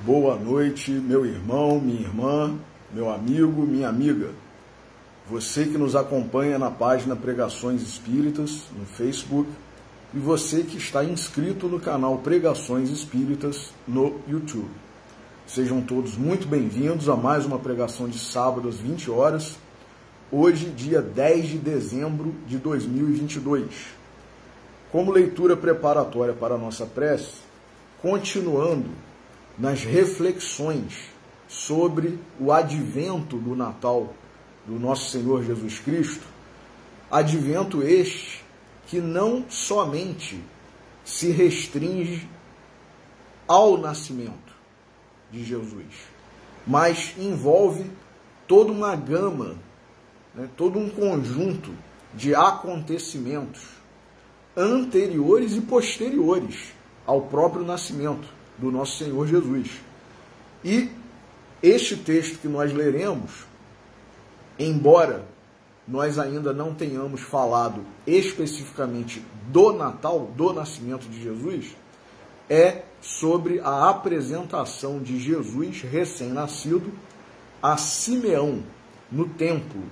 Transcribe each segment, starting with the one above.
Boa noite, meu irmão, minha irmã, meu amigo, minha amiga. Você que nos acompanha na página Pregações Espíritas no Facebook e você que está inscrito no canal Pregações Espíritas no YouTube. Sejam todos muito bem-vindos a mais uma pregação de sábado às 20 horas, hoje, dia 10 de dezembro de 2022. Como leitura preparatória para a nossa prece, continuando nas reflexões sobre o advento do Natal do nosso Senhor Jesus Cristo, advento este que não somente se restringe ao nascimento de Jesus, mas envolve toda uma gama, todo um conjunto de acontecimentos anteriores e posteriores ao próprio nascimento do nosso Senhor Jesus. E este texto que nós leremos, embora nós ainda não tenhamos falado especificamente do Natal, do nascimento de Jesus, é sobre a apresentação de Jesus recém-nascido a Simeão no templo,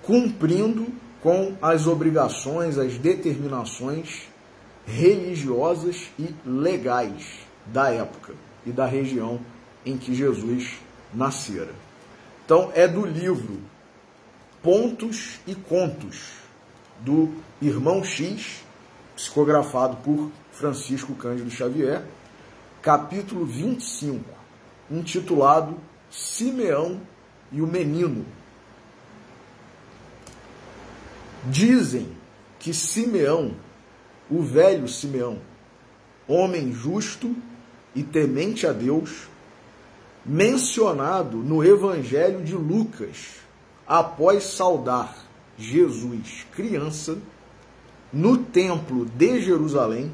cumprindo com as obrigações, as determinações religiosas e legais da época e da região em que Jesus nascera. Então, é do livro Pontos e Contos, do Irmão X, psicografado por Francisco Cândido Xavier, capítulo 25, intitulado Simeão e o Menino. Dizem que Simeão, o velho Simeão, homem justo e temente a Deus, mencionado no Evangelho de Lucas, após saudar Jesus criança, no templo de Jerusalém,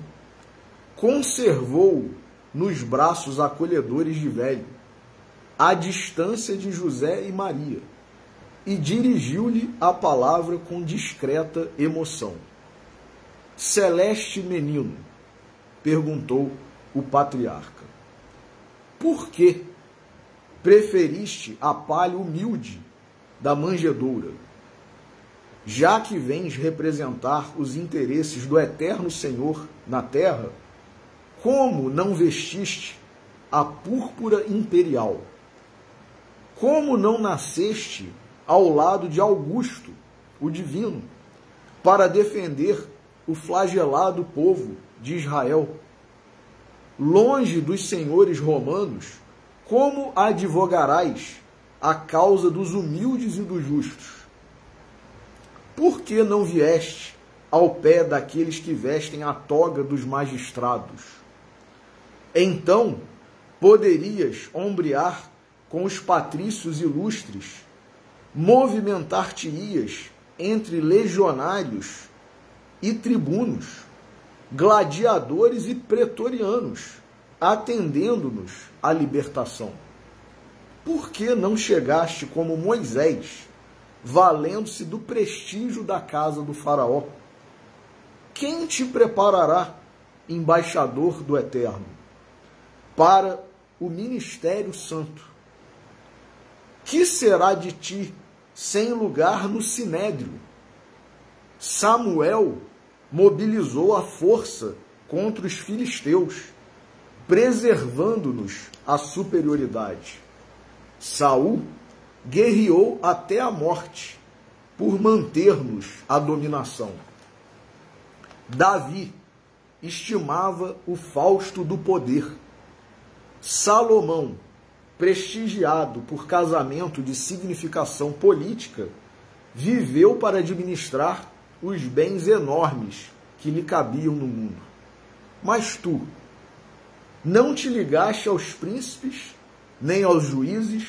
conservou nos braços acolhedores de velho, à distância de José e Maria, e dirigiu-lhe a palavra com discreta emoção. Celeste menino, perguntou o patriarca, por que preferiste a palha humilde da manjedoura, já que vens representar os interesses do eterno Senhor na terra? Como não vestiste a púrpura imperial? Como não nasceste ao lado de Augusto, o divino, para defender o flagelado povo de Israel? Longe dos senhores romanos, como advogarás a causa dos humildes e dos justos? Por que não vieste ao pé daqueles que vestem a toga dos magistrados? Então poderias ombrear com os patrícios ilustres, movimentar-te-ias entre legionários e tribunos, gladiadores e pretorianos, atendendo-nos à libertação. Por que não chegaste como Moisés, valendo-se do prestígio da casa do faraó? Quem te preparará, embaixador do Eterno, para o ministério santo? Que será de ti sem lugar no sinédrio? Samuel mobilizou a força contra os filisteus, preservando-nos a superioridade. Saul guerreou até a morte por manter-nos a dominação. Davi estimava o fausto do poder. Salomão, prestigiado por casamento de significação política, viveu para administrar os bens enormes que lhe cabiam no mundo. Mas tu não te ligaste aos príncipes, nem aos juízes,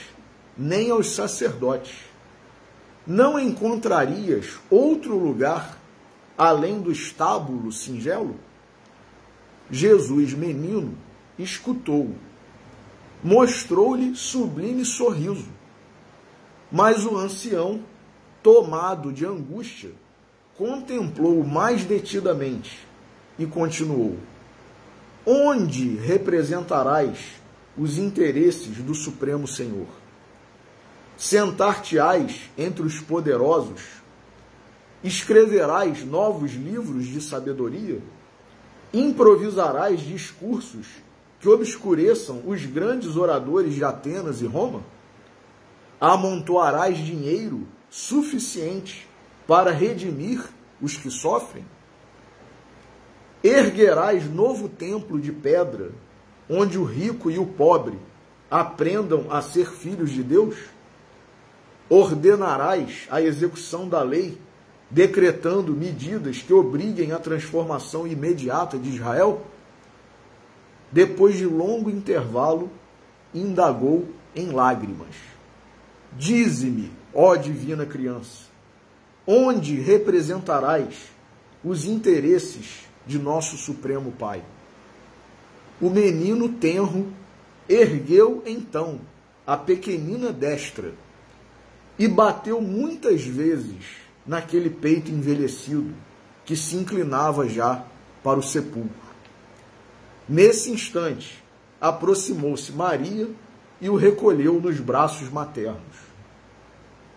nem aos sacerdotes. Não encontrarias outro lugar além do estábulo singelo? Jesus, menino, escutou, mostrou-lhe sublime sorriso. Mas o ancião, tomado de angústia, contemplou mais detidamente e continuou: onde representarás os interesses do Supremo Senhor. Sentar-te-ás entre os poderosos, escreverás novos livros de sabedoria, improvisarás discursos que obscureçam os grandes oradores de Atenas e Roma? Amontoarás dinheiro suficiente para redimir os que sofrem? Erguerás novo templo de pedra, onde o rico e o pobre aprendam a ser filhos de Deus? Ordenarás a execução da lei, decretando medidas que obriguem à transformação imediata de Israel? Depois de longo intervalo, indagou em lágrimas: dize-me, ó divina criança, onde representarás os interesses de nosso Supremo Pai? O menino tenro ergueu então a pequenina destra e bateu muitas vezes naquele peito envelhecido que se inclinava já para o sepulcro. Nesse instante, aproximou-se Maria e o recolheu nos braços maternos.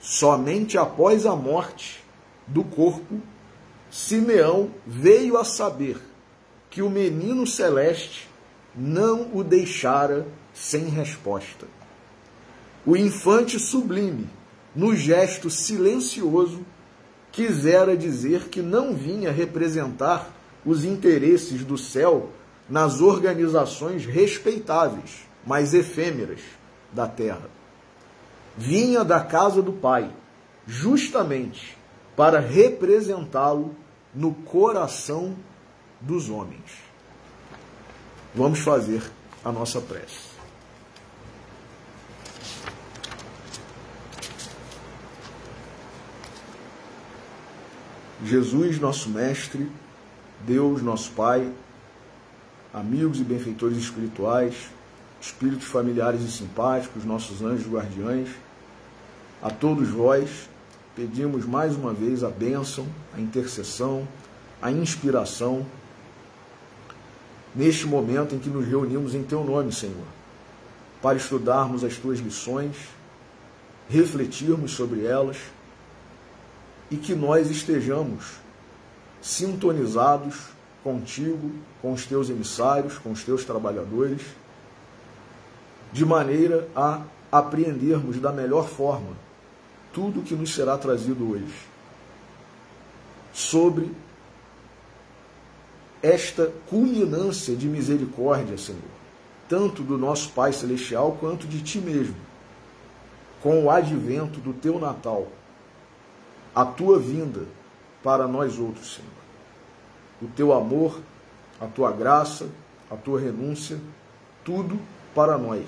Somente após a morte do corpo, Simeão veio a saber que o menino celeste não o deixara sem resposta. O infante sublime, no gesto silencioso, quisera dizer que não vinha representar os interesses do céu nas organizações respeitáveis, mas efêmeras, da terra. Vinha da casa do Pai, justamente para representá-lo no coração dos homens. Vamos fazer a nossa prece. Jesus, nosso Mestre, Deus, nosso Pai, amigos e benfeitores espirituais, espíritos familiares e simpáticos, nossos anjos guardiães, a todos vós pedimos mais uma vez a bênção, a intercessão, a inspiração, neste momento em que nos reunimos em Teu nome, Senhor, para estudarmos as Tuas lições, refletirmos sobre elas e que nós estejamos sintonizados contigo, com os Teus emissários, com os Teus trabalhadores, de maneira a apreendermos da melhor forma tudo o que nos será trazido hoje sobre esta culminância de misericórdia, Senhor, tanto do nosso Pai Celestial quanto de Ti mesmo, com o advento do Teu Natal, a Tua vinda para nós outros, Senhor. O Teu amor, a Tua graça, a Tua renúncia, tudo para nós.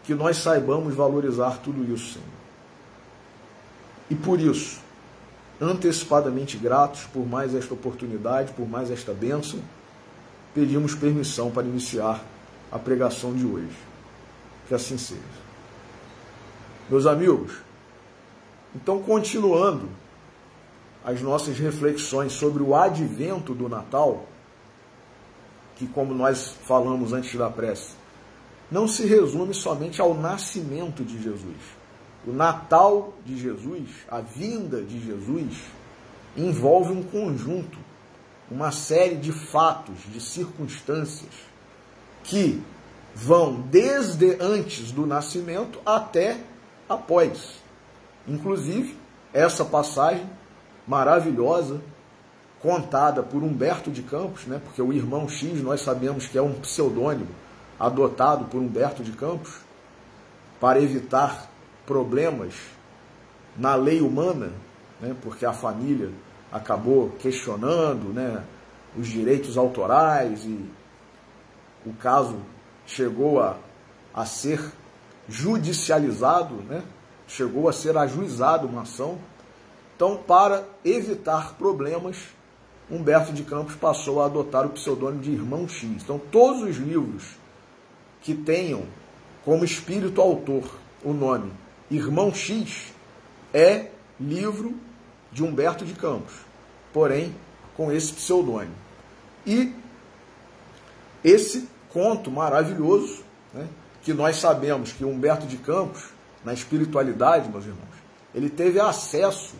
Que nós saibamos valorizar tudo isso, Senhor. E por isso, antecipadamente gratos por mais esta oportunidade, por mais esta bênção, pedimos permissão para iniciar a pregação de hoje. Que assim seja. Meus amigos, então, continuando as nossas reflexões sobre o advento do Natal, que, como nós falamos antes da prece, não se resume somente ao nascimento de Jesus. O Natal de Jesus, a vinda de Jesus, envolve um conjunto, uma série de fatos, de circunstâncias, que vão desde antes do nascimento até após. Inclusive, essa passagem maravilhosa, contada por Humberto de Campos, né? Porque o irmão X, nós sabemos que é um pseudônimo adotado por Humberto de Campos, para evitar problemas na lei humana, né? Porque a família acabou questionando, né, os direitos autorais e o caso chegou a ser judicializado, né? Chegou a ser ajuizado uma ação. Então, para evitar problemas, Humberto de Campos passou a adotar o pseudônimo de Irmão X. Então, todos os livros que tenham como espírito autor o nome Irmão X é livro de Humberto de Campos, porém com esse pseudônimo. E esse conto maravilhoso né, que nós sabemos que Humberto de Campos, na espiritualidade, meus irmãos, ele teve acesso,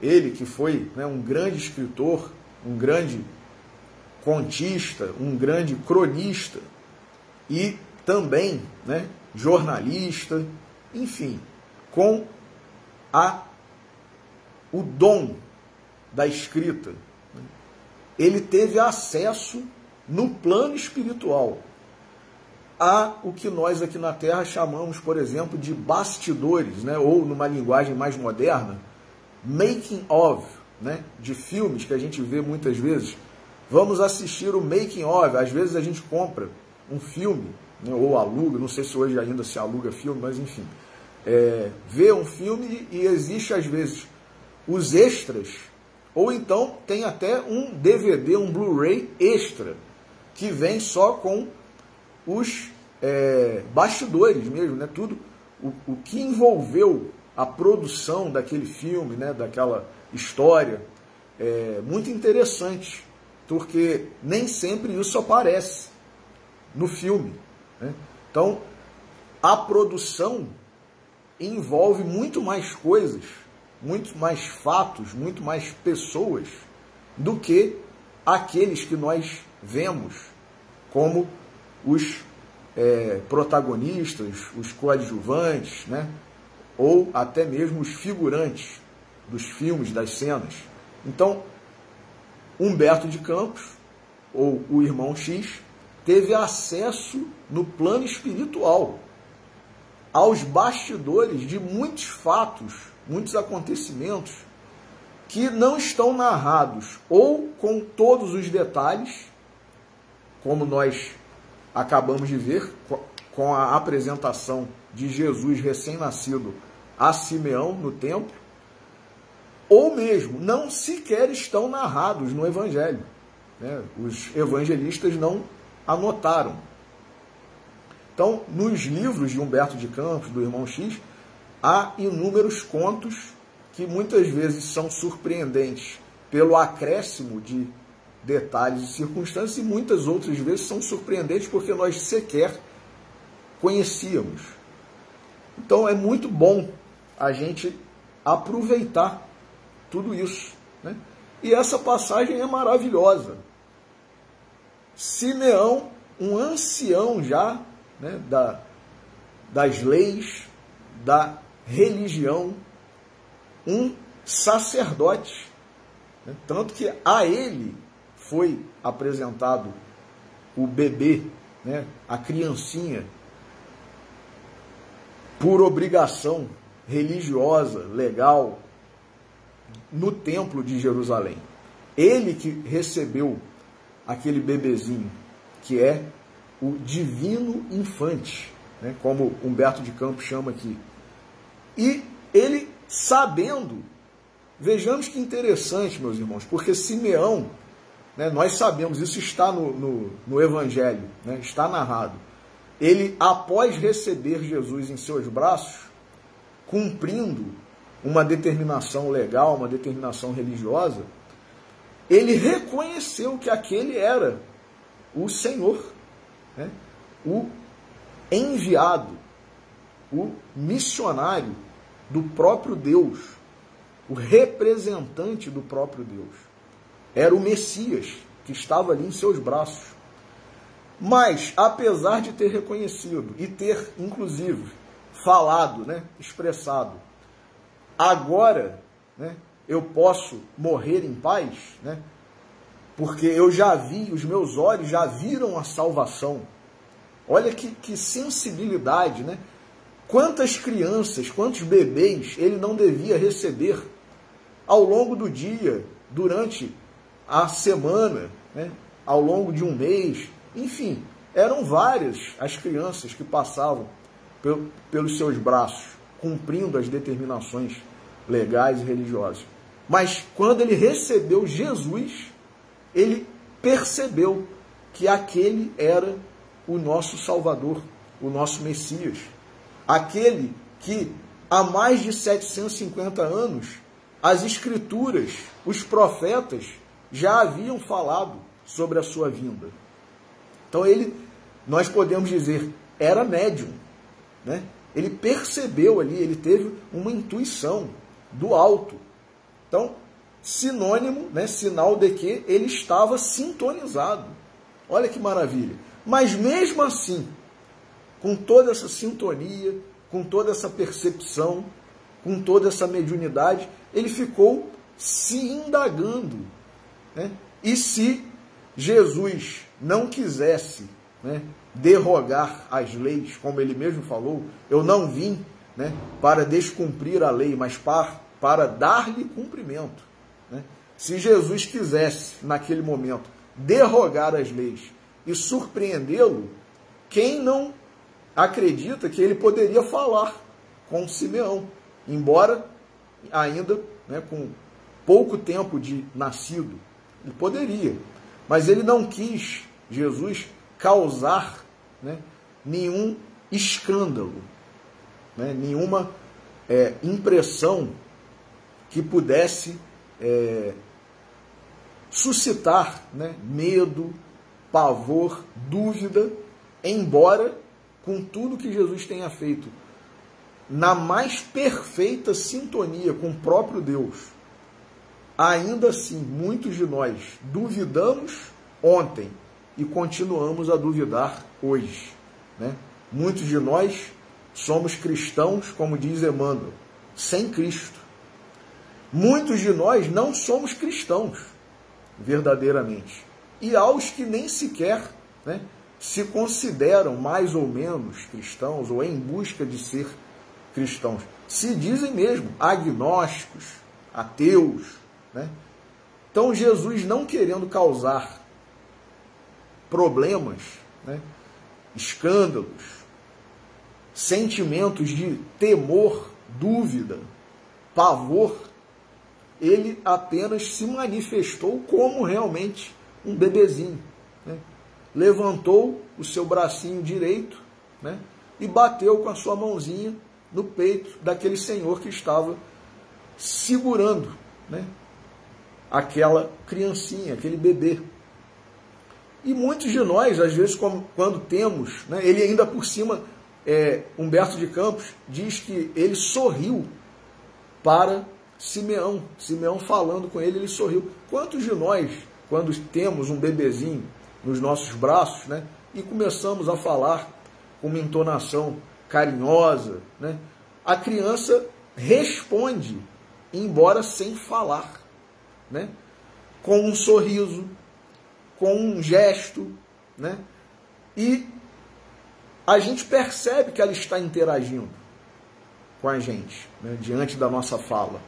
ele que foi, né, um grande escritor, um grande contista, um grande cronista e também, né, jornalista, enfim, com o dom da escrita, ele teve acesso no plano espiritual a o que nós aqui na Terra chamamos, por exemplo, de bastidores, né, ou numa linguagem mais moderna, making of, né, de filmes que a gente vê muitas vezes. Vamos assistir o making of, às vezes a gente compra um filme, né, ou aluga, não sei se hoje ainda se aluga filme, mas enfim, vê um filme e existe às vezes os extras, ou então tem até um DVD, um Blu-ray extra, que vem só com os bastidores mesmo, né? Tudo o que envolveu a produção daquele filme, né? Daquela história, muito interessante, porque nem sempre isso aparece no filme, né? Então, a produção envolve muito mais coisas, muito mais fatos, muito mais pessoas do que aqueles que nós vemos como os protagonistas, os coadjuvantes, né? Ou até mesmo os figurantes dos filmes, das cenas. Então, Humberto de Campos, ou o irmão X, teve acesso no plano espiritual aos bastidores de muitos fatos, muitos acontecimentos que não estão narrados ou com todos os detalhes, como nós acabamos de ver com a apresentação de Jesus recém-nascido a Simeão no templo, ou mesmo não sequer estão narrados no Evangelho, né? Os evangelistas não anotaram. Então, nos livros de Humberto de Campos, do irmão X, há inúmeros contos que muitas vezes são surpreendentes pelo acréscimo de detalhes e circunstâncias, e muitas outras vezes são surpreendentes porque nós sequer conhecíamos. Então é muito bom a gente aproveitar tudo isso, né? E essa passagem é maravilhosa. Simeão, um ancião já, né, das leis, da religião, um sacerdote, né? Tanto que a ele foi apresentado o bebê, né, a criancinha, por obrigação religiosa, legal, no templo de Jerusalém. Ele que recebeu aquele bebezinho, que é o divino infante, né, como Humberto de Campos chama aqui. E ele sabendo, vejamos que interessante, meus irmãos, porque Simeão, né, nós sabemos, isso está no Evangelho, né, está narrado. Ele, após receber Jesus em seus braços, cumprindo uma determinação legal, uma determinação religiosa, ele reconheceu que aquele era o Senhor, né, o enviado, o missionário do próprio Deus, o representante do próprio Deus. Era o Messias que estava ali em seus braços. Mas, apesar de ter reconhecido e ter, inclusive, falado, né, expressado, agora, né, eu posso morrer em paz, né, porque eu já vi, os meus olhos já viram a salvação. Olha que sensibilidade, né? Quantas crianças, quantos bebês ele não devia receber ao longo do dia, durante a semana, né, ao longo de um mês. Enfim, eram várias as crianças que passavam pelos seus braços, cumprindo as determinações legais e religiosas. Mas quando ele recebeu Jesus, ele percebeu que aquele era o nosso Salvador, o nosso Messias. Aquele que há mais de 750 anos as Escrituras, os profetas, já haviam falado sobre a sua vinda. Então nós podemos dizer, era médium, né? Ele percebeu ali, ele teve uma intuição do alto. Então, sinônimo, né, sinal de que ele estava sintonizado. Olha que maravilha. Mas mesmo assim, com toda essa sintonia, com toda essa percepção, com toda essa mediunidade, ele ficou se indagando, né? E se Jesus não quisesse, né, derrogar as leis, como ele mesmo falou, eu não vim, né, para descumprir a lei, mas para dar-lhe cumprimento, né? Se Jesus quisesse, naquele momento, derrogar as leis e surpreendê-lo, quem não acredita que ele poderia falar com Simeão, embora ainda, né, com pouco tempo de nascido? Ele poderia, mas ele não quis, Jesus, causar, né, nenhum escândalo, né, nenhuma impressão que pudesse suscitar, né, medo, pavor, dúvida, embora com tudo que Jesus tenha feito na mais perfeita sintonia com o próprio Deus, ainda assim, muitos de nós duvidamos ontem e continuamos a duvidar hoje, né? Muitos de nós somos cristãos, como diz Emmanuel, sem Cristo. Muitos de nós não somos cristãos, verdadeiramente. E aos que nem sequer, né, se consideram mais ou menos cristãos, ou em busca de ser cristãos, se dizem mesmo agnósticos, ateus, né? Então Jesus, não querendo causar problemas, né, escândalos, sentimentos de temor, dúvida, pavor, ele apenas se manifestou como realmente um bebezinho, né? Levantou o seu bracinho direito, né, e bateu com a sua mãozinha no peito daquele senhor que estava segurando, né, aquela criancinha, aquele bebê. E muitos de nós, às vezes, quando temos, né, ele ainda por cima, Humberto de Campos diz que ele sorriu para Simeão. Simeão falando com ele, ele sorriu. Quantos de nós, quando temos um bebezinho nos nossos braços, né, e começamos a falar com uma entonação carinhosa, né, a criança responde, embora sem falar, né, com um sorriso, com um gesto, né, e a gente percebe que ela está interagindo com a gente, né, diante da nossa fala.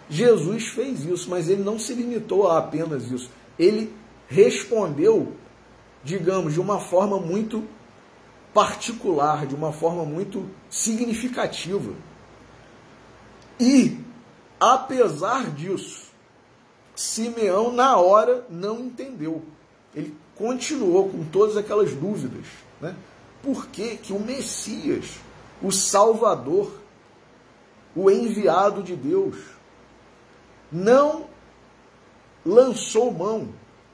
Jesus fez isso, mas ele não se limitou a apenas isso. Ele respondeu, digamos, de uma forma muito particular, de uma forma muito significativa. E, apesar disso, Simeão, na hora, não entendeu. Ele continuou com todas aquelas dúvidas, né? Por que que o Messias, o Salvador, o enviado de Deus, não lançou mão,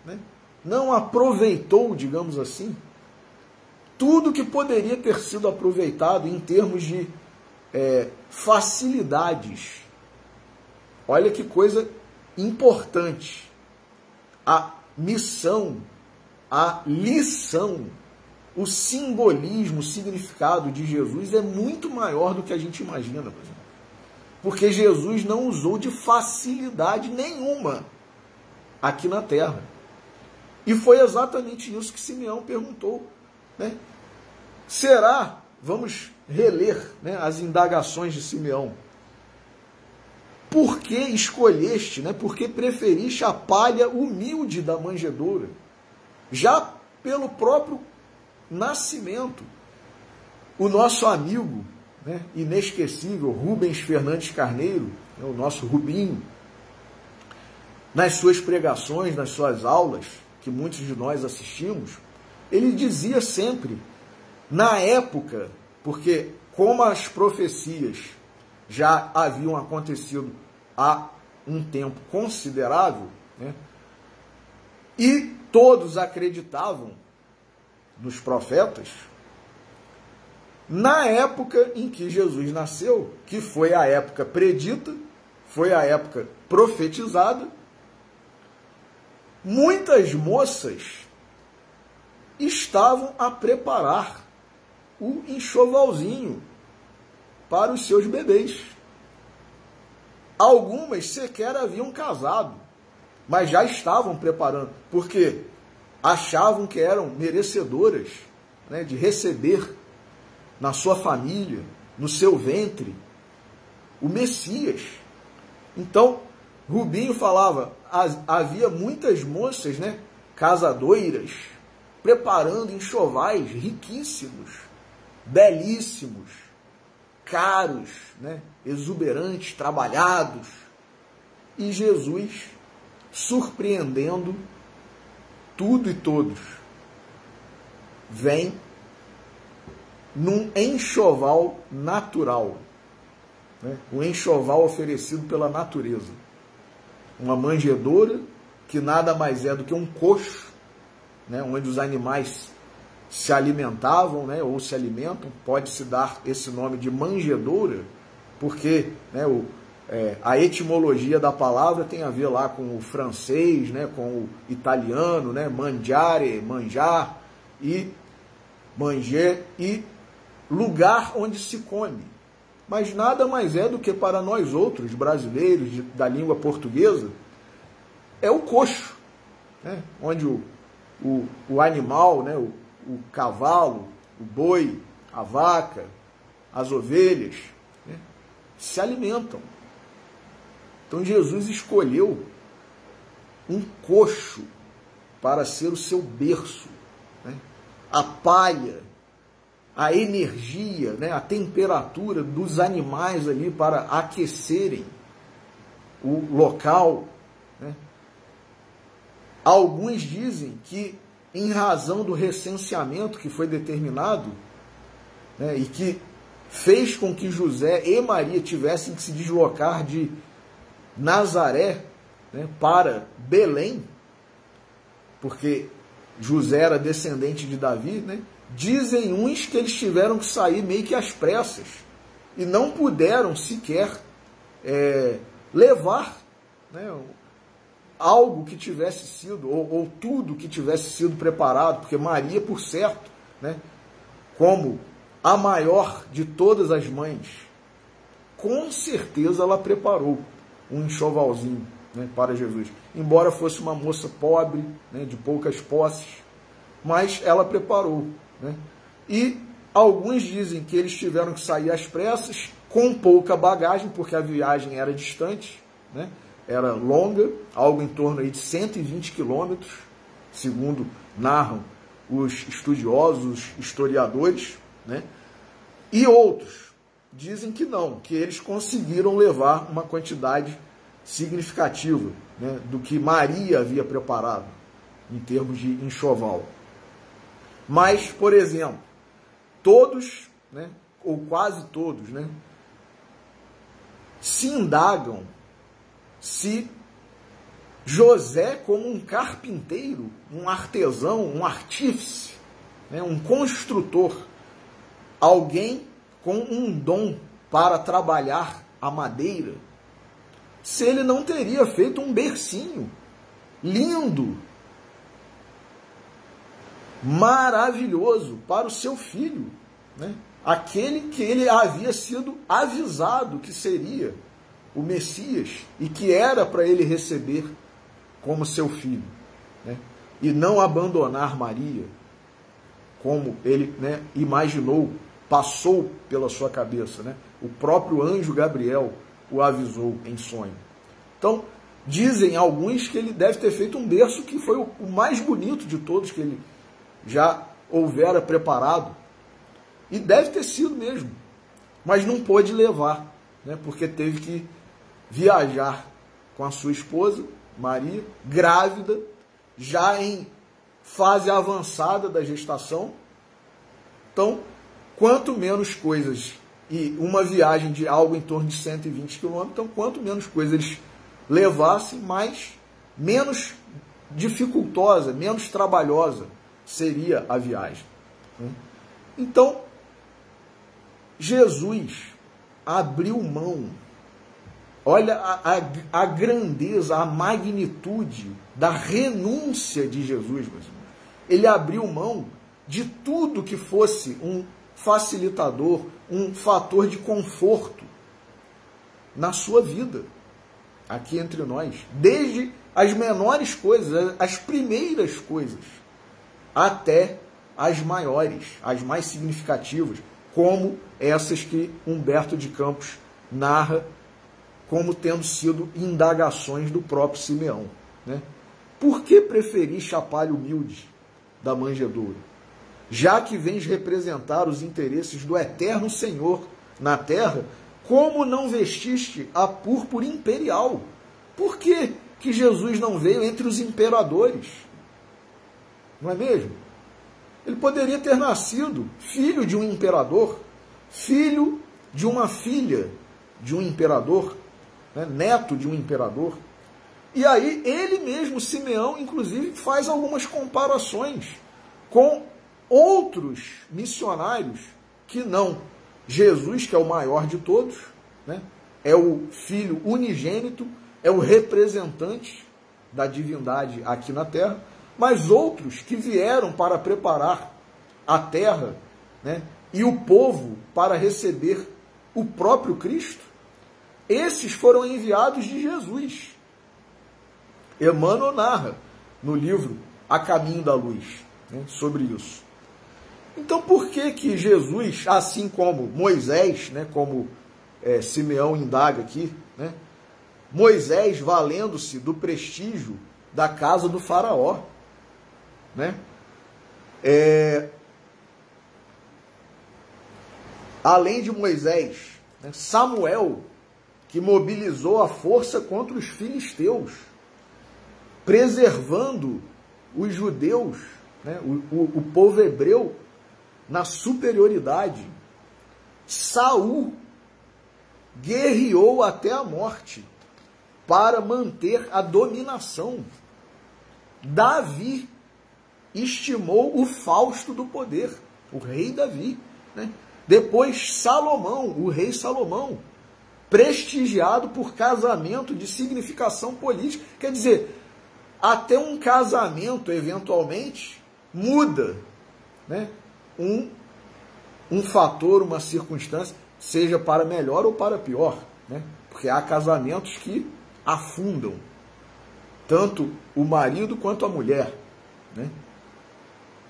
né, não aproveitou, digamos assim, tudo que poderia ter sido aproveitado em termos de facilidades. Olha que coisa importante. A missão, a lição, o simbolismo, o significado de Jesus é muito maior do que a gente imagina, por exemplo. Porque Jesus não usou de facilidade nenhuma aqui na terra. E foi exatamente isso que Simeão perguntou, né? Será, vamos reler, né, as indagações de Simeão. Por que escolheste, né, por que preferiste a palha humilde da manjedoura? Já pelo próprio nascimento, o nosso amigo, né, inesquecível, Rubens Fernandes Carneiro, né, o nosso Rubinho, nas suas pregações, nas suas aulas, que muitos de nós assistimos, ele dizia sempre, na época, porque como as profecias já haviam acontecido há um tempo considerável, né, e todos acreditavam nos profetas, na época em que Jesus nasceu, que foi a época predita, foi a época profetizada, muitas moças estavam a preparar o enxovalzinho para os seus bebês. Algumas sequer haviam casado, mas já estavam preparando, porque achavam que eram merecedoras, né, de receber na sua família, no seu ventre, o Messias. Então, Rubinho falava, havia muitas moças, né, casadoiras, preparando enxovais riquíssimos, belíssimos, caros, né, exuberantes, trabalhados. E Jesus, surpreendendo tudo e todos, vem num enxoval natural, né? Um enxoval oferecido pela natureza. Uma manjedoura, que nada mais é do que um coxo, né? Onde os animais se alimentavam, né? Ou se alimentam. Pode-se dar esse nome de manjedoura, porque, né, a etimologia da palavra tem a ver lá com o francês, né, com o italiano, né, mangiare, manjar, e manger, e lugar onde se come. Mas nada mais é do que para nós outros, brasileiros da língua portuguesa, é o coxo, né, onde o animal, né, o cavalo, o boi, a vaca, as ovelhas, né, se alimentam. Então Jesus escolheu um coxo para ser o seu berço, né? A palha, a energia, né? A temperatura dos animais ali para aquecerem o local, né? Alguns dizem que, em razão do recenseamento que foi determinado, né, e que fez com que José e Maria tivessem que se deslocar de Nazaré, né, para Belém, porque José era descendente de Davi, né? Dizem uns que eles tiveram que sair meio que às pressas e não puderam sequer levar, né, algo que tivesse sido, ou tudo que tivesse sido preparado, porque Maria, por certo, né, como a maior de todas as mães, com certeza ela preparou um enxovalzinho, né, para Jesus. Embora fosse uma moça pobre, né, de poucas posses, mas ela preparou, né? E alguns dizem que eles tiveram que sair às pressas, com pouca bagagem, porque a viagem era distante, né, era longa, algo em torno aí de 120 quilômetros, segundo narram os estudiosos, os historiadores, né? E outros dizem que não, que eles conseguiram levar uma quantidade significativa, né, do que Maria havia preparado em termos de enxoval. Mas, por exemplo, todos, né, ou quase todos, né, se indagam se José, como um carpinteiro, um artesão, um artífice, né, um construtor, alguém com um dom para trabalhar a madeira, se ele não teria feito um bercinho lindo, maravilhoso para o seu filho, né? Aquele que ele havia sido avisado que seria o Messias e que era para ele receber como seu filho, né? E não abandonar Maria, como ele, né, imaginou, passou pela sua cabeça, né? O próprio anjo Gabriel o avisou em sonho. Então, dizem alguns que ele deve ter feito um berço que foi o mais bonito de todos que ele já houvera preparado. E deve ter sido mesmo. Mas não pôde levar, né, porque teve que viajar com a sua esposa, Maria, grávida, já em fase avançada da gestação. Então, quanto menos coisas, e uma viagem de algo em torno de 120 quilômetros, então quanto menos coisas eles levassem, menos dificultosa, menos trabalhosa seria a viagem. Então, Jesus abriu mão. Olha a grandeza, a magnitude da renúncia de Jesus, meus irmãos. Ele abriu mão de tudo que fosse um facilitador, um fator de conforto na sua vida, aqui entre nós. Desde as menores coisas, as primeiras coisas, até as maiores, as mais significativas, como essas que Humberto de Campos narra como tendo sido indagações do próprio Simeão, né? Por que preferiste a palha humilde da manjedoura? Já que vens representar os interesses do eterno Senhor na terra, como não vestiste a púrpura imperial? Por que Jesus não veio entre os imperadores? Não é mesmo? Ele poderia ter nascido filho de um imperador, filho de uma filha de um imperador, né? Neto de um imperador. E aí ele mesmo, Simeão, inclusive, faz algumas comparações com outros missionários que não Jesus, que é o maior de todos, né? É o filho unigênito, é o representante da divindade aqui na terra, mas outros que vieram para preparar a terra, né? E o povo para receber o próprio Cristo, esses foram enviados de Jesus. Emmanuel narra no livro A Caminho da Luz, né, sobre isso. Então, por que Jesus, assim como Moisés, né, como Simeão indaga aqui, né, Moisés valendo-se do prestígio da casa do faraó, né, além de Moisés, né, Samuel, que mobilizou a força contra os filisteus, preservando os judeus, né, o povo hebreu, na superioridade. Saul guerreou até a morte para manter a dominação. Davi estimou o Fausto do poder, o rei Davi, né? Depois Salomão, o rei Salomão, prestigiado por casamento de significação política. Quer dizer, até um casamento, eventualmente, muda, né, um fator, uma circunstância, seja para melhor ou para pior, né? Porque há casamentos que afundam tanto o marido quanto a mulher, né?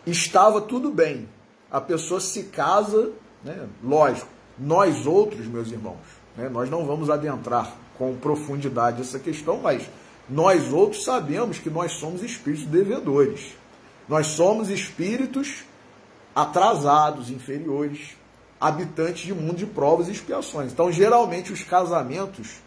Estava tudo bem, a pessoa se casa, né? Lógico, nós outros, meus irmãos, né, nós não vamos adentrar com profundidade essa questão, mas nós outros sabemos que nós somos espíritos devedores. Nós somos espíritos atrasados, inferiores, habitantes de mundo de provas e expiações. Então, geralmente, os casamentos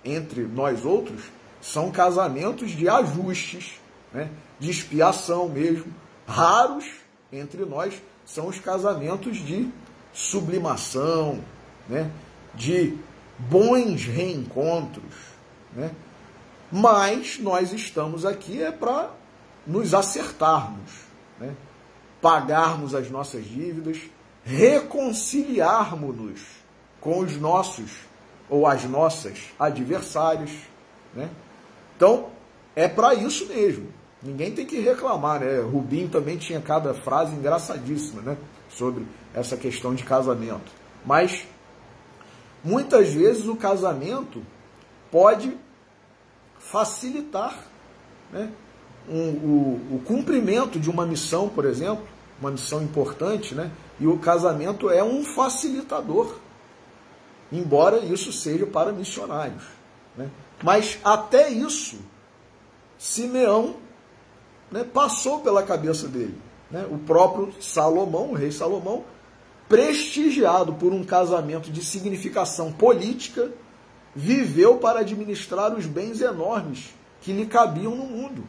entre nós outros são casamentos de ajustes, né, de expiação mesmo. Raros entre nós são os casamentos de sublimação, né, de bons reencontros, né? Mas nós estamos aqui para nos acertarmos, né? Pagarmos as nossas dívidas, reconciliarmos-nos com os nossos ou as nossas adversários, né? Então, é para isso mesmo. Ninguém tem que reclamar, né? Rubinho também tinha cada frase engraçadíssima, né, sobre essa questão de casamento. Mas, muitas vezes, o casamento pode facilitar, né, o cumprimento de uma missão, por exemplo, uma missão importante, né? E o casamento é um facilitador, embora isso seja para missionários, né? Mas até isso, Simeão, né, passou pela cabeça dele, né? O próprio Salomão, o rei Salomão, prestigiado por um casamento de significação política, viveu para administrar os bens enormes que lhe cabiam no mundo.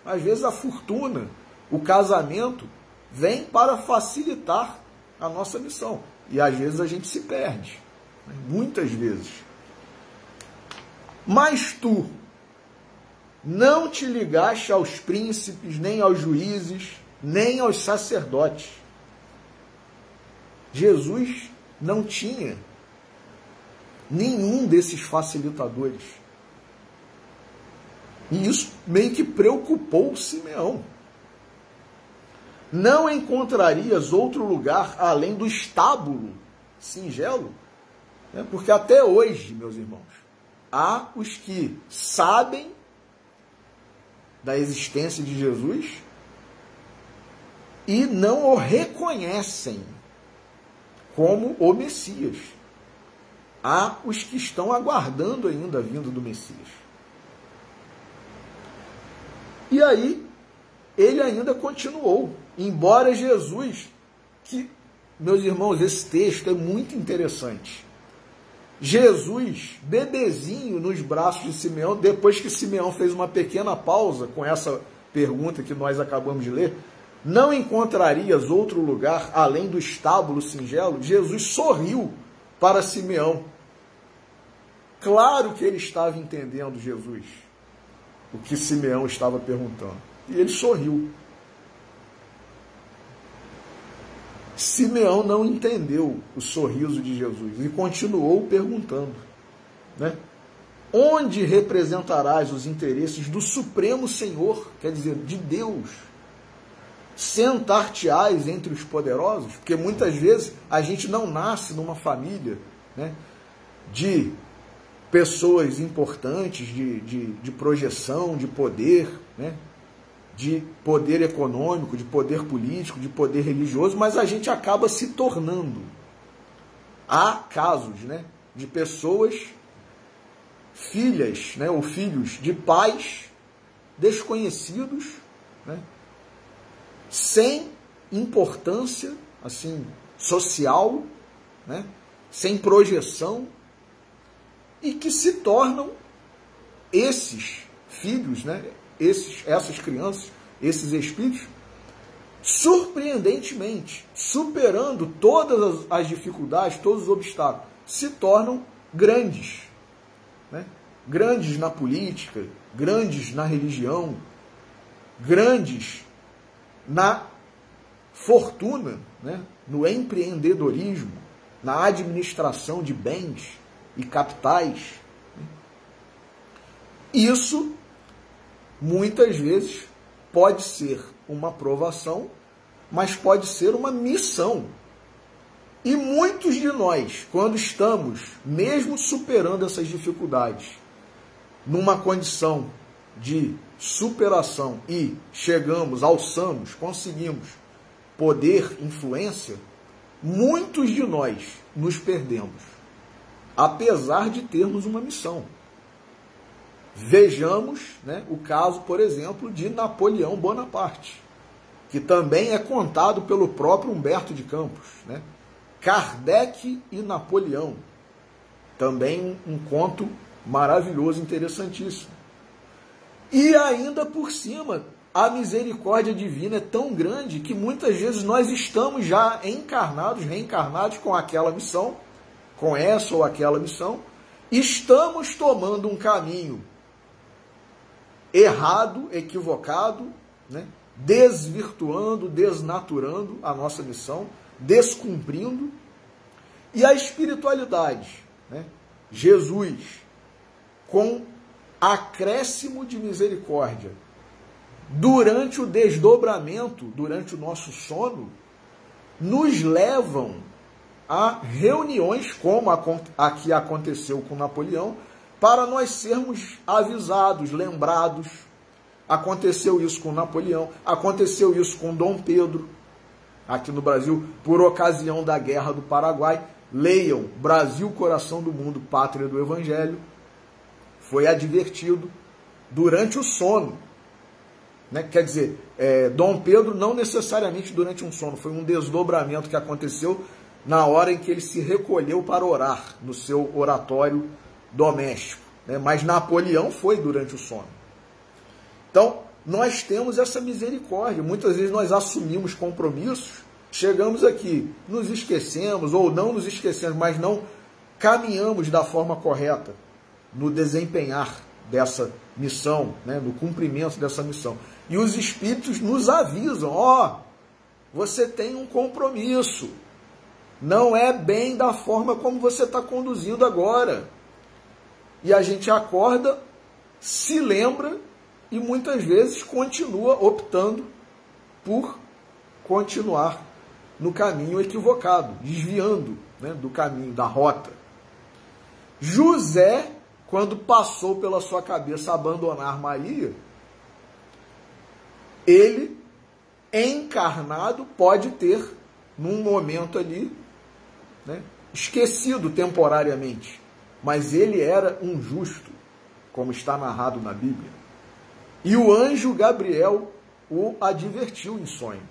Às vezes a fortuna, o casamento, vem para facilitar a nossa missão. E às vezes a gente se perde, né? Muitas vezes. Mas tu não te ligaste aos príncipes, nem aos juízes, nem aos sacerdotes. Jesus não tinha nenhum desses facilitadores. E isso meio que preocupou Simeão. Não encontrarias outro lugar além do estábulo singelo? Porque até hoje, meus irmãos, há os que sabem da existência de Jesus e não o reconhecem como o Messias. Há os que estão aguardando ainda a vinda do Messias. E aí, ele ainda continuou. Embora Jesus, que, meus irmãos, esse texto é muito interessante. Jesus, bebezinho nos braços de Simeão, depois que Simeão fez uma pequena pausa com essa pergunta que nós acabamos de ler, não encontrarias outro lugar além do estábulo singelo? Jesus sorriu para Simeão. Claro que ele estava entendendo Jesus, o que Simeão estava perguntando. E ele sorriu. Simeão não entendeu o sorriso de Jesus e continuou perguntando, né? Onde representarás os interesses do Supremo Senhor, quer dizer, de Deus? Sentar-te-ás entre os poderosos? Porque muitas vezes a gente não nasce numa família, né, de pessoas importantes, de projeção, de poder, né, de poder econômico, de poder político, de poder religioso, mas a gente acaba se tornando. Há casos, né, de pessoas, filhas, né, ou filhos de pais desconhecidos, né, sem importância assim, social, né, sem projeção, e que se tornam esses filhos, né, essas crianças, esses espíritos, surpreendentemente, superando todas as dificuldades, todos os obstáculos, se tornam grandes, né? Grandes na política, grandes na religião, grandes na fortuna, né? No empreendedorismo, na administração de bens e capitais. Isso, muitas vezes, pode ser uma provação, mas pode ser uma missão. E muitos de nós, quando estamos, mesmo superando essas dificuldades, numa condição de superação e chegamos, alçamos, conseguimos poder, influência, muitos de nós nos perdemos, apesar de termos uma missão. Vejamos, né, o caso, por exemplo, de Napoleão Bonaparte, que também é contado pelo próprio Humberto de Campos, né? Kardec e Napoleão, também um conto maravilhoso, interessantíssimo. E ainda por cima, a misericórdia divina é tão grande que muitas vezes nós estamos já encarnados, reencarnados com aquela missão, com essa ou aquela missão, estamos tomando um caminho errado, equivocado, né? Desvirtuando, desnaturando a nossa missão, descumprindo. E a espiritualidade, né? Jesus, com acréscimo de misericórdia, durante o desdobramento, durante o nosso sono, nos levam a reuniões como a que aconteceu com Napoleão, para nós sermos avisados, lembrados. Aconteceu isso com Napoleão, aconteceu isso com Dom Pedro, aqui no Brasil, por ocasião da Guerra do Paraguai. Leiam Brasil, Coração do Mundo, Pátria do Evangelho. Foi advertido durante o sono, né? Quer dizer, Dom Pedro não necessariamente durante um sono, foi um desdobramento que aconteceu na hora em que ele se recolheu para orar no seu oratório doméstico, né? Mas Napoleão foi durante o sono. Então, nós temos essa misericórdia. Muitas vezes nós assumimos compromissos, chegamos aqui, nos esquecemos, ou não nos esquecemos, mas não caminhamos da forma correta no desempenhar dessa missão, né? No cumprimento dessa missão. E os espíritos nos avisam, ó, você tem um compromisso, não é bem da forma como você está conduzindo agora. E a gente acorda, se lembra e muitas vezes continua optando por continuar no caminho equivocado, desviando, né, do caminho, da rota. José, quando passou pela sua cabeça abandonar Maria, ele, encarnado, pode ter, num momento ali, né, esquecido temporariamente, mas ele era um justo, como está narrado na Bíblia. E o anjo Gabriel o advertiu em sonho.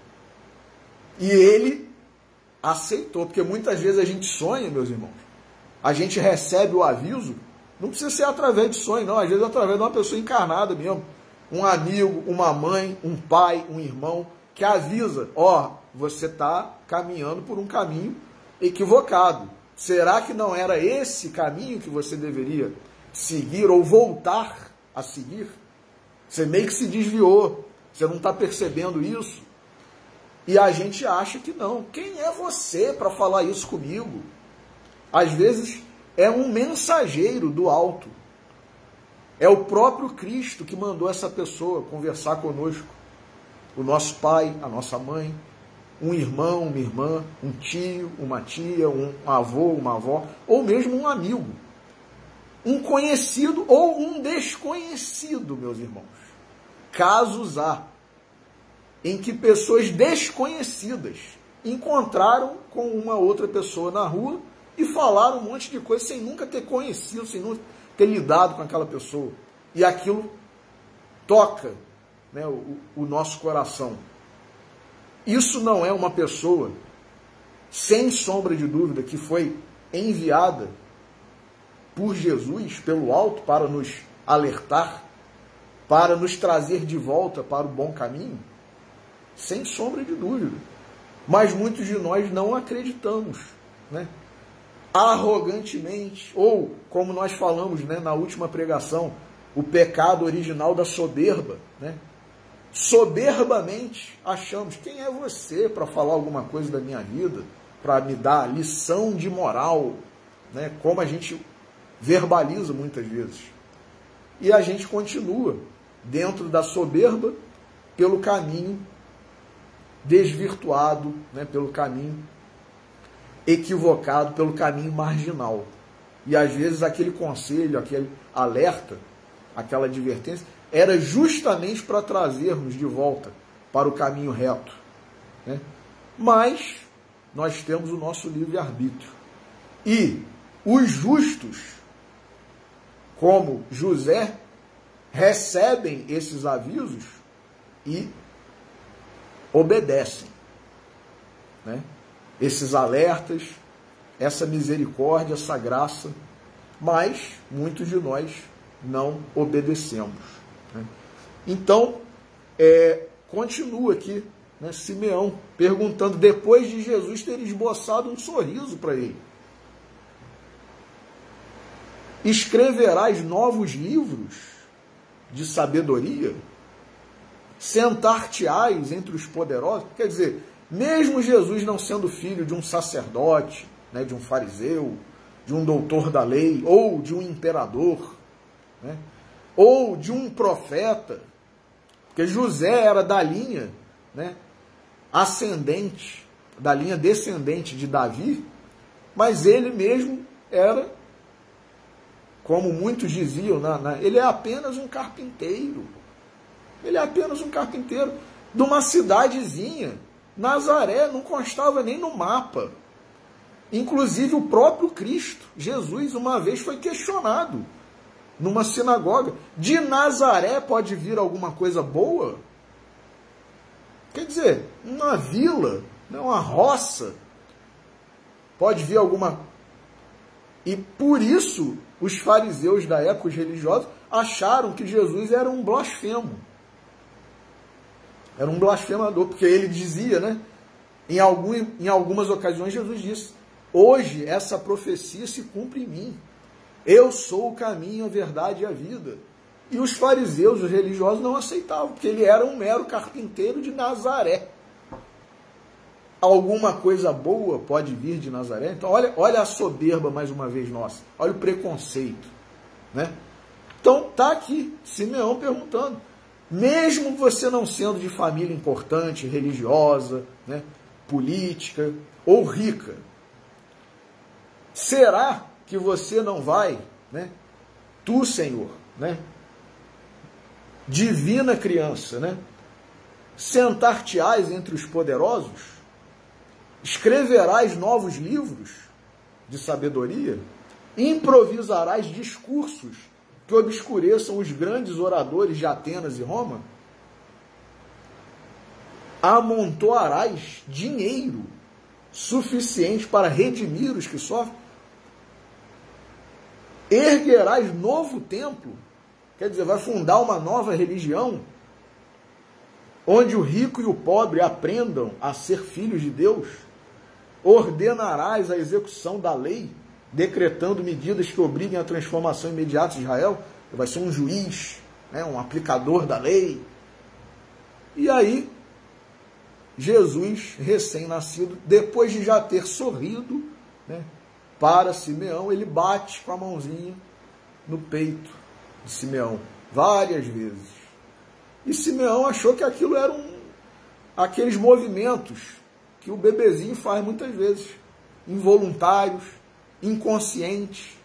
E ele aceitou, porque muitas vezes a gente sonha, meus irmãos, a gente recebe o aviso, não precisa ser através de sonho, não, às vezes é através de uma pessoa encarnada mesmo, um amigo, uma mãe, um pai, um irmão, que avisa, ó, você está caminhando por um caminho equivocado. Será que não era esse caminho que você deveria seguir ou voltar a seguir? Você meio que se desviou, você não está percebendo isso? E a gente acha que não. Quem é você para falar isso comigo? Às vezes é um mensageiro do alto. É o próprio Cristo que mandou essa pessoa conversar conosco. O nosso pai, a nossa mãe, um irmão, uma irmã, um tio, uma tia, um avô, uma avó, ou mesmo um amigo. Um conhecido ou um desconhecido, meus irmãos. Casos há em que pessoas desconhecidas encontraram com uma outra pessoa na rua e falaram um monte de coisa sem nunca ter conhecido, sem nunca ter lidado com aquela pessoa. E aquilo toca, né, o nosso coração. Isso não é uma pessoa, sem sombra de dúvida, que foi enviada por Jesus, pelo alto, para nos alertar, para nos trazer de volta para o bom caminho? Sem sombra de dúvida. Mas muitos de nós não acreditamos, né? Arrogantemente, ou como nós falamos, né, na última pregação, o pecado original da soberba, né? Soberbamente achamos, quem é você para falar alguma coisa da minha vida, para me dar lição de moral, né? Como a gente verbaliza muitas vezes. E a gente continua dentro da soberba pelo caminho desvirtuado, né? Pelo caminho equivocado, pelo caminho marginal. E às vezes aquele conselho, aquele alerta, aquela advertência, era justamente para trazermos de volta para o caminho reto, né? Mas nós temos o nosso livre-arbítrio. E os justos, como José, recebem esses avisos e obedecem, né? Esses alertas, essa misericórdia, essa graça, mas muitos de nós não obedecemos, né? Então, continua aqui, né, Simeão, perguntando, depois de Jesus ter esboçado um sorriso para ele: escreverás novos livros de sabedoria? Sentar-te-ás entre os poderosos? Quer dizer, mesmo Jesus não sendo filho de um sacerdote, né, de um fariseu, de um doutor da lei, ou de um imperador, né, ou de um profeta, porque José era da linha, né, ascendente, da linha descendente de Davi, mas ele mesmo era, como muitos diziam, ele é apenas um carpinteiro. Ele é apenas um carpinteiro de uma cidadezinha. Nazaré não constava nem no mapa. Inclusive o próprio Cristo, Jesus, uma vez foi questionado numa sinagoga: de Nazaré pode vir alguma coisa boa? Quer dizer, uma vila, uma roça, pode vir alguma... E por isso os fariseus da época, os religiosos, acharam que Jesus era um blasfemo. Era um blasfemador, porque ele dizia, né? Em algumas ocasiões Jesus disse: hoje essa profecia se cumpre em mim. Eu sou o caminho, a verdade e a vida. E os fariseus, os religiosos, não aceitavam, porque ele era um mero carpinteiro de Nazaré. alguma coisa boa pode vir de Nazaré? Então olha a soberba mais uma vez nossa, olha o preconceito, né? Então está aqui Simeão perguntando, mesmo você não sendo de família importante, religiosa, né, política ou rica, será que você não vai, né, tu, Senhor, né, divina criança, né, sentar-te-ás entre os poderosos, escreverás novos livros de sabedoria, improvisarás discursos que obscureçam os grandes oradores de Atenas e Roma, amontoarás dinheiro suficiente para redimir os que sofrem, erguerás novo templo, quer dizer, vai fundar uma nova religião, onde o rico e o pobre aprendam a ser filhos de Deus, ordenarás a execução da lei, decretando medidas que obriguem a transformação imediata de Israel, vai ser um juiz, né, um aplicador da lei. E aí, Jesus, recém-nascido, depois de já ter sorrido, né, para Simeão, ele bate com a mãozinha no peito de Simeão, várias vezes. E Simeão achou que aquilo eram aqueles movimentos que o bebezinho faz muitas vezes, involuntários, inconscientes,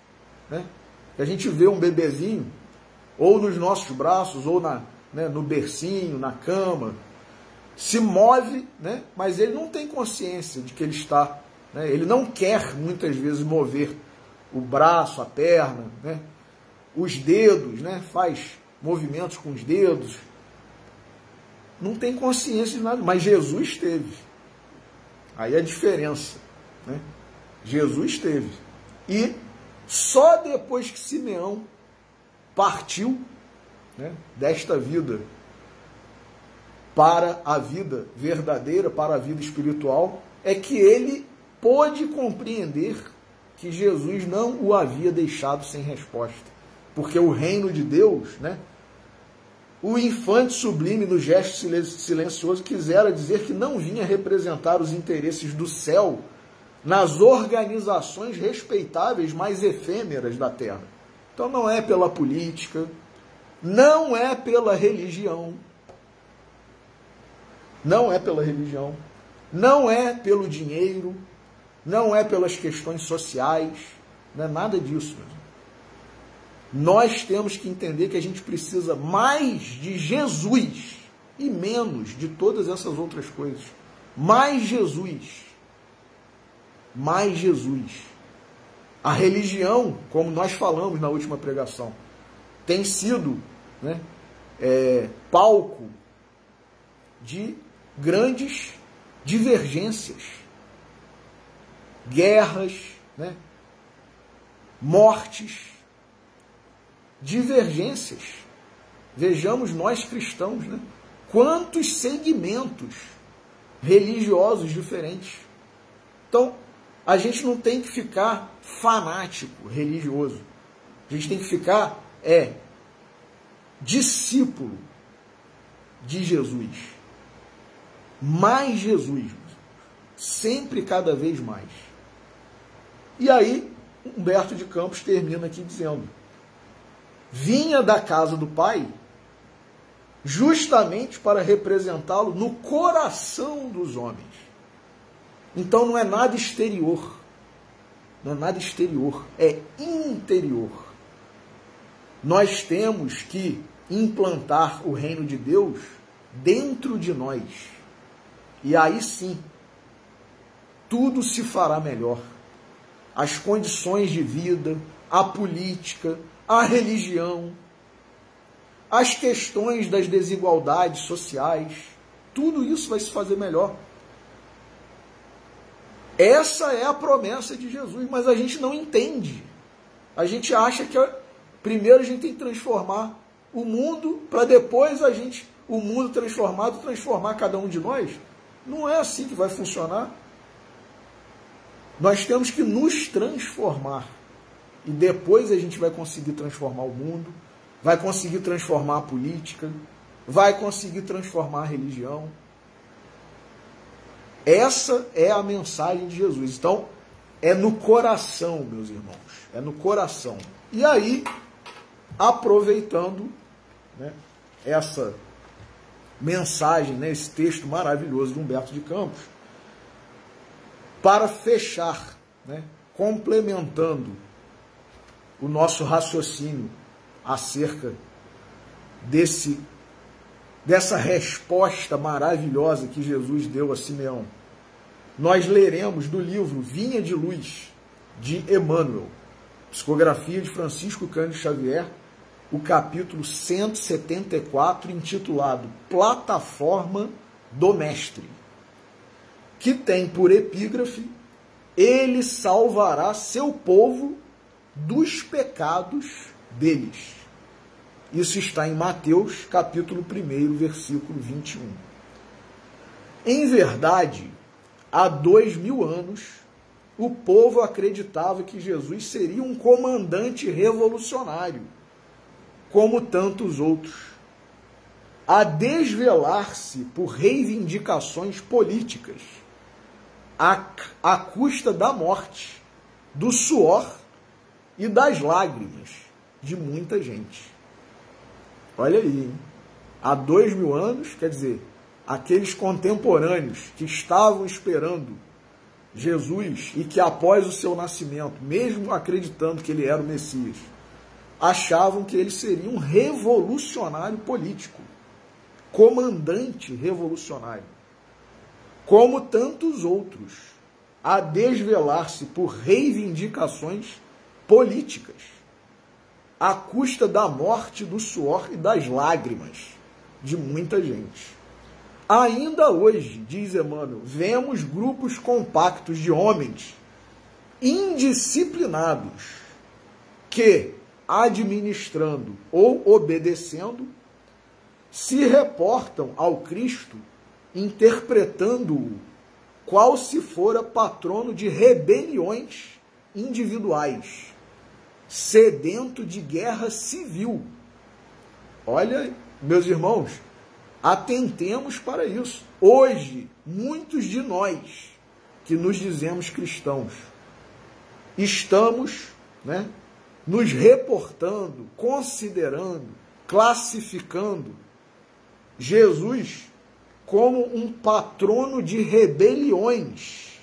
né? A gente vê um bebezinho, ou nos nossos braços, ou no bercinho, na cama, se move, né? Mas ele não tem consciência de que ele está, né? Ele não quer muitas vezes mover o braço, a perna, né? Os dedos, né? Faz movimentos com os dedos, não tem consciência de nada, mas Jesus teve. Aí a diferença, né? Jesus teve. E só depois que Simeão partiu, né, desta vida para a vida verdadeira, para a vida espiritual, é que ele pôde compreender que Jesus não o havia deixado sem resposta. Porque o reino de Deus, né, o infante sublime no gesto silencioso quisera dizer que não vinha representar os interesses do céu nas organizações respeitáveis, mais efêmeras da terra. Então não é pela política, não é pela religião, não é pela religião, não é pelo dinheiro, não é pelas questões sociais, não é nada disso, mesmo. Nós temos que entender que a gente precisa mais de Jesus e menos de todas essas outras coisas. Mais Jesus. Mais Jesus. A religião, como nós falamos na última pregação, tem sido, né, palco de grandes divergências, guerras, né, mortes, divergências. Vejamos nós cristãos, né? Quantos segmentos religiosos diferentes. Então, a gente não tem que ficar fanático religioso. A gente tem que ficar discípulo de Jesus. Mais Jesus. Sempre cada vez mais. E aí, Humberto de Campos termina aqui dizendo: vinha da casa do Pai justamente para representá-lo no coração dos homens. Então não é nada exterior. Não é nada exterior, é interior. Nós temos que implantar o reino de Deus dentro de nós. E aí sim, tudo se fará melhor. As condições de vida, a política, a religião, as questões das desigualdades sociais, tudo isso vai se fazer melhor. Essa é a promessa de Jesus, mas a gente não entende. A gente acha que primeiro a gente tem que transformar o mundo, para depois o mundo transformado, transformar cada um de nós. Não é assim que vai funcionar. Nós temos que nos transformar. E depois a gente vai conseguir transformar o mundo, vai conseguir transformar a política, vai conseguir transformar a religião. Essa é a mensagem de Jesus. Então, é no coração, meus irmãos. É no coração. E aí, aproveitando, né, essa mensagem, né, esse texto maravilhoso de Humberto de Campos, para fechar, né, complementando o nosso raciocínio acerca dessa resposta maravilhosa que Jesus deu a Simeão, nós leremos do livro Vinha de Luz, de Emmanuel, psicografia de Francisco Cândido Xavier, o capítulo 174, intitulado Plataforma do Mestre, que tem por epígrafe: ele salvará seu povo dos pecados deles. Isso está em Mateus, capítulo 1, versículo 21. Em verdade, há 2000 anos, o povo acreditava que Jesus seria um comandante revolucionário, como tantos outros, a desvelar-se por reivindicações políticas, à custa da morte, do suor e das lágrimas de muita gente. Olha aí, hein? Há 2000 anos, quer dizer, aqueles contemporâneos que estavam esperando Jesus e que após o seu nascimento, mesmo acreditando que ele era o Messias, achavam que ele seria um revolucionário político, comandante revolucionário, como tantos outros, a desvelar-se por reivindicações políticas, à custa da morte, do suor e das lágrimas de muita gente. Ainda hoje, diz Emmanuel, vemos grupos compactos de homens indisciplinados que, administrando ou obedecendo, se reportam ao Cristo, interpretando-o qual se fora patrono de rebeliões individuais, sedento de guerra civil. Olha, meus irmãos, atentemos para isso. Hoje, muitos de nós que nos dizemos cristãos estamos, né, nos reportando, considerando, classificando Jesus como um patrono de rebeliões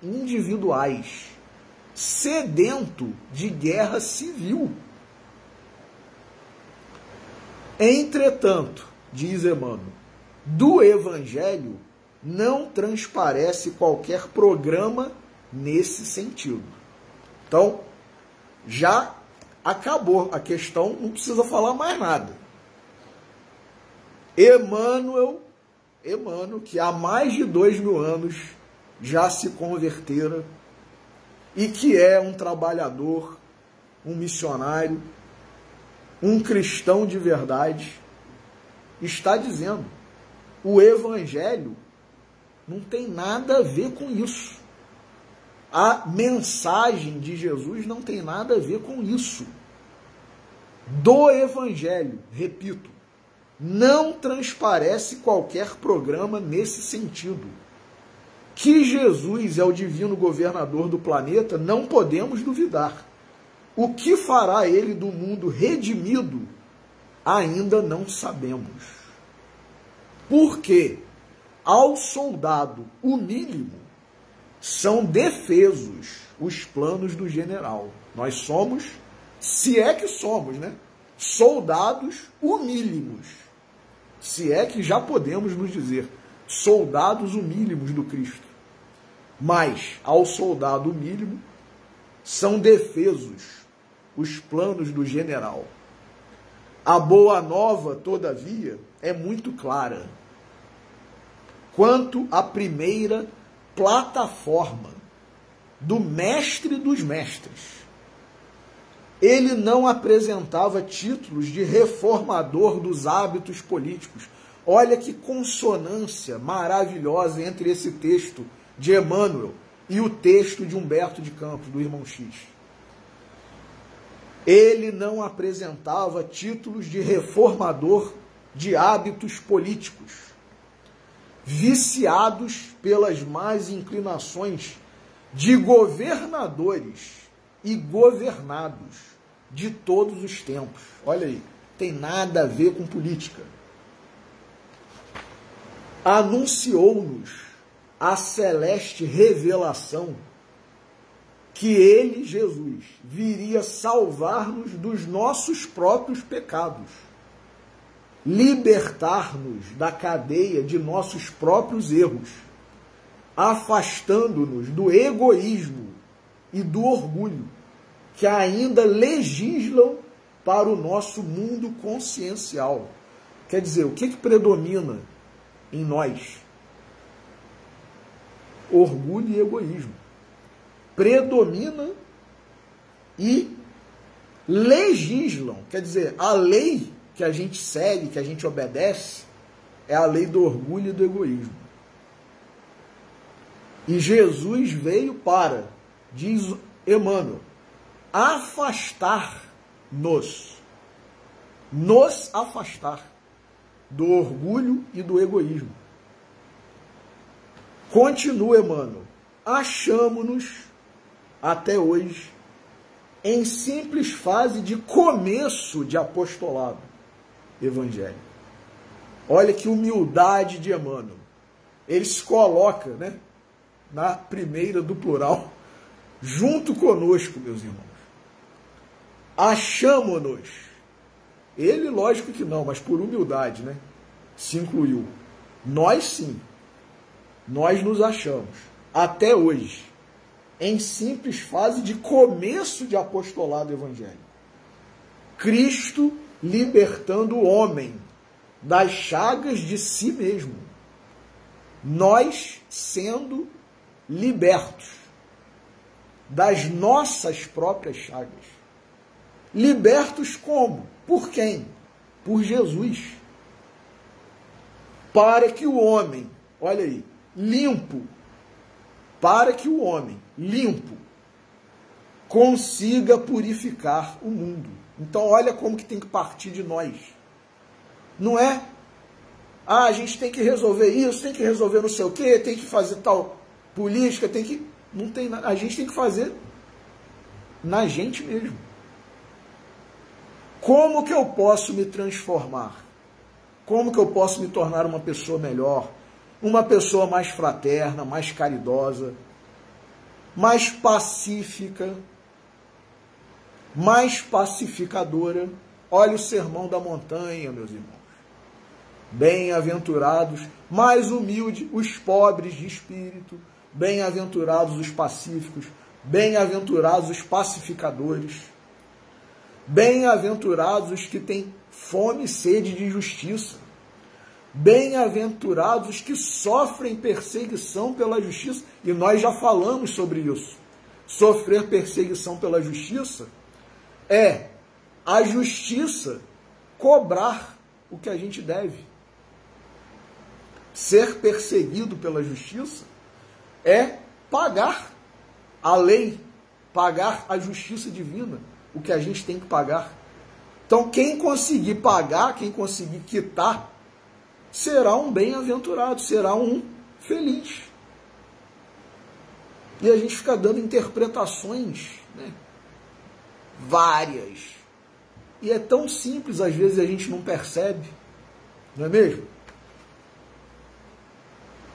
individuais, sedento de guerra civil. Entretanto, diz Emmanuel, do Evangelho não transparece qualquer programa nesse sentido. Então, já acabou a questão, não precisa falar mais nada. Emmanuel, que há mais de 2000 anos já se convertera e que é um trabalhador, um missionário, um cristão de verdade, está dizendo: o Evangelho não tem nada a ver com isso. A mensagem de Jesus não tem nada a ver com isso. Do Evangelho, repito, não transparece qualquer programa nesse sentido. Que Jesus é o divino governador do planeta, não podemos duvidar. O que fará ele do mundo redimido, ainda não sabemos. Porque ao soldado humílimo são defesos os planos do general. Nós somos, se é que somos, né, soldados humílimos. Se é que já podemos nos dizer soldados humílimos do Cristo. Mas ao soldado humílimo são defesos os planos do general. A boa nova, todavia, é muito clara quanto à primeira plataforma do mestre dos mestres. Ele não apresentava títulos de reformador dos hábitos políticos. Olha que consonância maravilhosa entre esse texto de Emmanuel e o texto de Humberto de Campos, do Irmão X. Ele não apresentava títulos de reformador de hábitos políticos. viciados pelas más inclinações de governadores e governados de todos os tempos. Olha aí, tem nada a ver com política. Anunciou-nos a celeste revelação que ele, Jesus, viria salvar-nos dos nossos próprios pecados, libertar-nos da cadeia de nossos próprios erros, afastando-nos do egoísmo e do orgulho que ainda legislam para o nosso mundo consciencial. Quer dizer, o que predomina em nós? Orgulho e egoísmo. Predomina e legislam. Quer dizer, a lei que a gente segue, que a gente obedece, é a lei do orgulho e do egoísmo. E Jesus veio para, diz Emmanuel, afastar-nos, nos afastar do orgulho e do egoísmo. Continua Emmanuel, achamo-nos até hoje em simples fase de começo de apostolado evangélico. Olha que humildade de Emmanuel. Ele se coloca, né, na primeira do plural, junto conosco, meus irmãos. Achamo-nos. Ele, lógico que não, mas por humildade, né, se incluiu. Nós sim, nós nos achamos, até hoje, em simples fase de começo de apostolado evangélico. Cristo libertando o homem das chagas de si mesmo. Nós sendo libertos das nossas próprias chagas. Libertos como? Por quem? Por Jesus. Para que o homem, olha aí, limpo, para que o homem limpo consiga purificar o mundo. Então olha como que tem que partir de nós. Não é, a gente tem que resolver isso, tem que resolver não sei o quê, tem que fazer tal política, tem que... Não tem nada. A gente tem que fazer na gente mesmo. Como que eu posso me transformar? Como que eu posso me tornar uma pessoa melhor? Uma pessoa mais fraterna, mais caridosa, mais pacífica, mais pacificadora. Olha o Sermão da Montanha, meus irmãos. Bem-aventurados, mais humildes, os pobres de espírito, bem-aventurados os pacíficos, bem-aventurados os pacificadores, bem-aventurados os que têm fome e sede de justiça, bem-aventurados os que sofrem perseguição pela justiça, e nós já falamos sobre isso. Sofrer perseguição pela justiça é a justiça cobrar o que a gente deve. Ser perseguido pela justiça é pagar a lei, pagar a justiça divina, o que a gente tem que pagar. Então, quem conseguir pagar, quem conseguir quitar, será um bem-aventurado, será um feliz. E a gente fica dando interpretações, né, várias. E é tão simples, às vezes a gente não percebe, não é mesmo?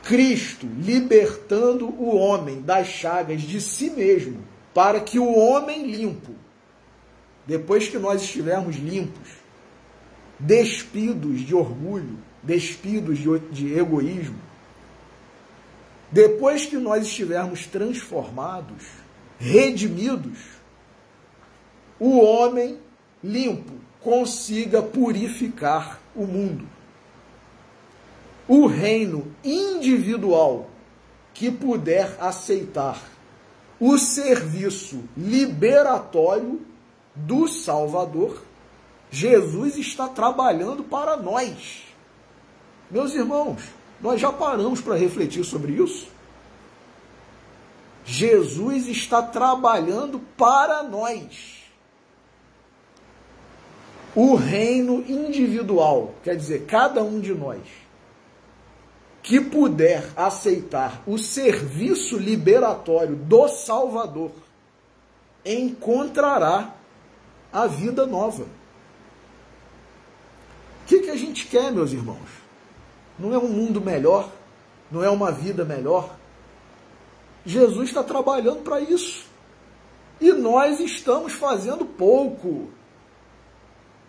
Cristo libertando o homem das chagas de si mesmo, para que o homem limpo, depois que nós estivermos limpos, despidos de orgulho, despidos de egoísmo, depois que nós estivermos transformados, redimidos, o homem limpo consiga purificar o mundo. O reino individual que puder aceitar o serviço liberatório do Salvador, Jesus está trabalhando para nós. Meus irmãos, nós já paramos para refletir sobre isso? Jesus está trabalhando para nós. O reino individual, quer dizer, cada um de nós, que puder aceitar o serviço liberatório do Salvador encontrará a vida nova. O que a gente quer, meus irmãos? Não é um mundo melhor? Não é uma vida melhor? Jesus está trabalhando para isso. E nós estamos fazendo pouco.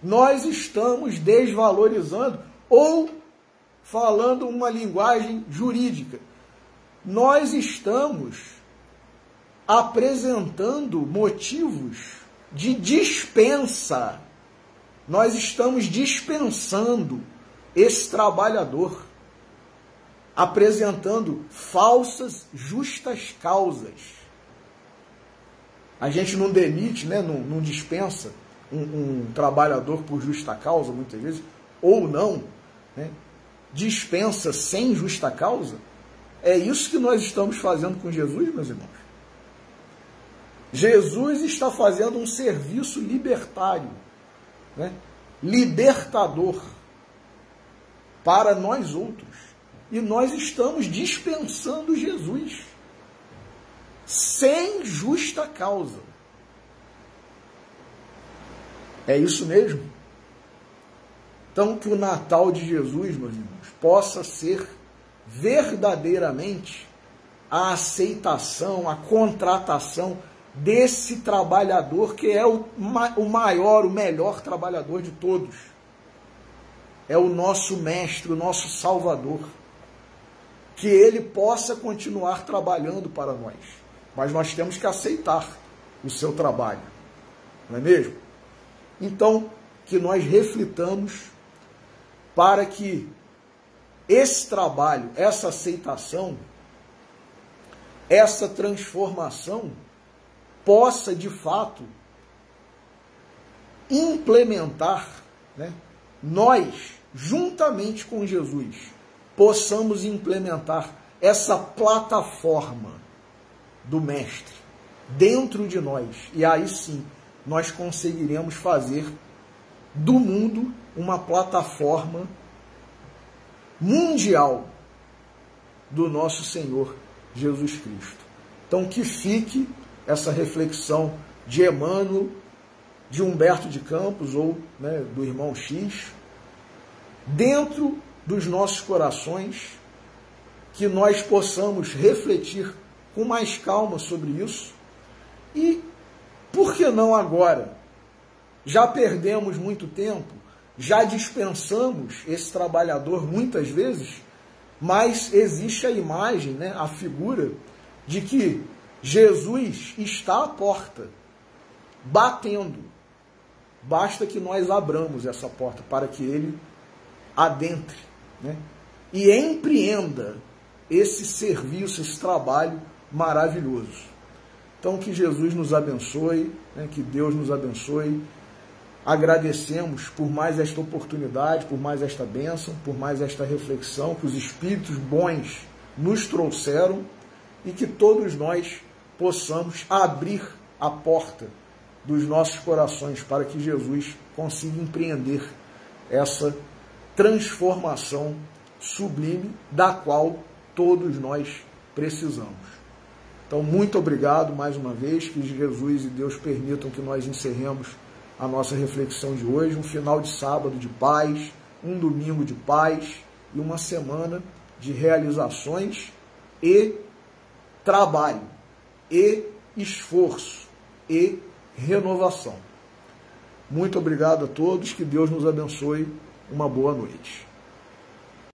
Nós estamos desvalorizando, ou, falando uma linguagem jurídica, nós estamos apresentando motivos de dispensa. Nós estamos dispensando esse trabalhador, apresentando falsas justas causas. A gente não demite, né, não dispensa um trabalhador por justa causa, muitas vezes, ou não, né, dispensa sem justa causa. É isso que nós estamos fazendo com Jesus, meus irmãos. Jesus está fazendo um serviço libertário, né, libertador para nós outros. E nós estamos dispensando Jesus sem justa causa. É isso mesmo? Então, que o Natal de Jesus, meus irmãos, possa ser verdadeiramente a aceitação, a contratação desse trabalhador que é o maior, o melhor trabalhador de todos. É o nosso mestre, o nosso Salvador. Que ele possa continuar trabalhando para nós. Mas nós temos que aceitar o seu trabalho. Não é mesmo? Então, que nós reflitamos para que esse trabalho, essa aceitação, essa transformação possa, de fato, implementar, né, nós, juntamente com Jesus, possamos implementar essa plataforma do Mestre dentro de nós. E aí sim, nós conseguiremos fazer do mundo uma plataforma mundial do nosso Senhor Jesus Cristo. Então, que fique essa reflexão de Emmanuel, de Humberto de Campos, ou, né, do irmão X, dentro dos nossos corações, que nós possamos refletir com mais calma sobre isso. E, por que não agora? Já perdemos muito tempo, já dispensamos esse trabalhador muitas vezes, mas existe a imagem, né, a figura de que Jesus está à porta, batendo. Basta que nós abramos essa porta para que ele adentre, né, e empreenda esse serviço, esse trabalho maravilhoso. Então, que Jesus nos abençoe, né, que Deus nos abençoe. Agradecemos por mais esta oportunidade, por mais esta bênção, por mais esta reflexão que os Espíritos bons nos trouxeram, e que todos nós possamos abrir a porta dos nossos corações para que Jesus consiga empreender essa transformação sublime da qual todos nós precisamos. Então, muito obrigado mais uma vez, que Jesus e Deus permitam que nós encerremos a nossa reflexão de hoje, um final de sábado de paz, um domingo de paz e uma semana de realizações e trabalho, e esforço, e renovação. Muito obrigado a todos, que Deus nos abençoe, uma boa noite.